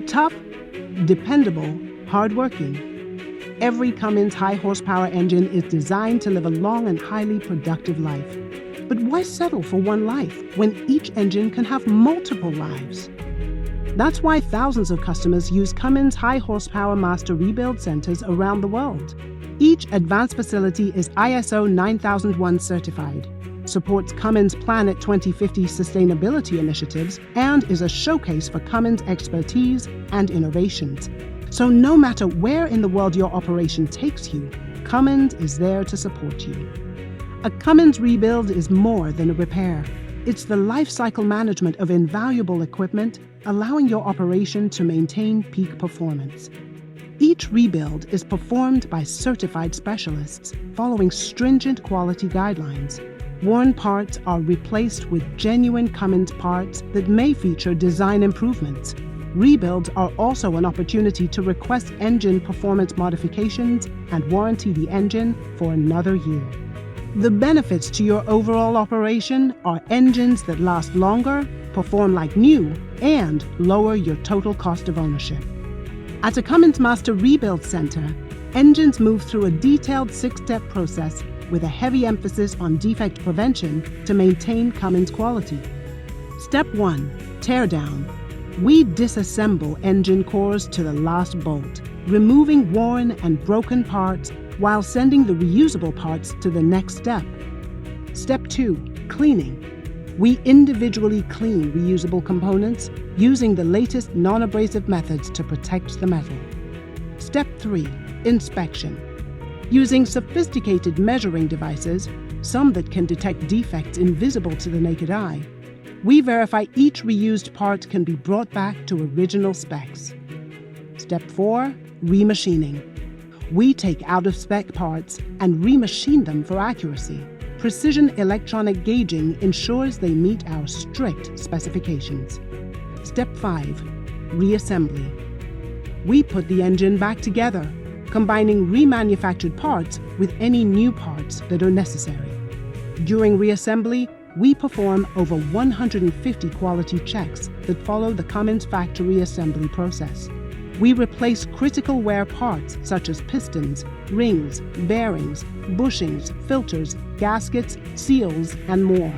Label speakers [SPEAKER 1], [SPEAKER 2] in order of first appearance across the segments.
[SPEAKER 1] Tough, dependable, hardworking. Every Cummins high-horsepower engine is designed to live a long and highly productive life. But why settle for one life when each engine can have multiple lives? That's why thousands of customers use Cummins High-Horsepower Master Rebuild Centers around the world. Each advanced facility is ISO 9001 certified, supports Cummins Planet 2050 sustainability initiatives, and is a showcase for Cummins expertise and innovations. So no matter where in the world your operation takes you, Cummins is there to support you. A Cummins rebuild is more than a repair. It's the life cycle management of invaluable equipment, allowing your operation to maintain peak performance. Each rebuild is performed by certified specialists, following stringent quality guidelines. Worn parts are replaced with genuine Cummins parts that may feature design improvements. Rebuilds are also an opportunity to request engine performance modifications and warranty the engine for another year. The benefits to your overall operation are engines that last longer, perform like new, and lower your total cost of ownership. At a Cummins Master Rebuild Center, engines move through a detailed 6-step process with a heavy emphasis on defect prevention to maintain Cummins quality. Step 1. Tear down. We disassemble engine cores to the last bolt, removing worn and broken parts while sending the reusable parts to the next step. Step 2. Cleaning. We individually clean reusable components using the latest non-abrasive methods to protect the metal. Step 3. Inspection. Using sophisticated measuring devices, some that can detect defects invisible to the naked eye, we verify each reused part can be brought back to original specs. Step 4. Remachining. We take out-of-spec parts and remachine them for accuracy. Precision electronic gauging ensures they meet our strict specifications. Step 5. Reassembly. We put the engine back together, combining remanufactured parts with any new parts that are necessary. During reassembly, we perform over 150 quality checks that follow the Cummins factory assembly process. We replace critical wear parts such as pistons, rings, bearings, bushings, filters, gaskets, seals, and more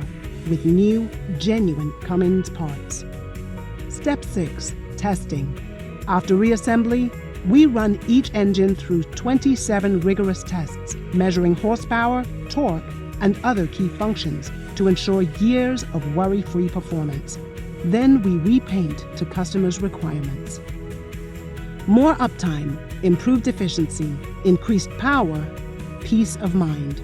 [SPEAKER 1] with new, genuine Cummins parts. Step 6. Testing. After reassembly, we run each engine through 27 rigorous tests, measuring horsepower, torque, and other key functions to ensure years of worry-free performance. Then we repaint to customers' requirements. More uptime, improved efficiency, increased power, peace of mind.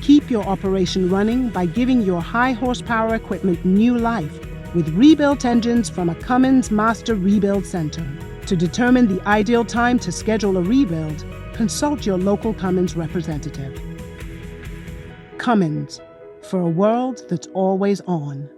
[SPEAKER 1] Keep your operation running by giving your high-horsepower equipment new life with rebuilt engines from a Cummins Master Rebuild Center. To determine the ideal time to schedule a rebuild, consult your local Cummins representative. Cummins, for a world that's always on.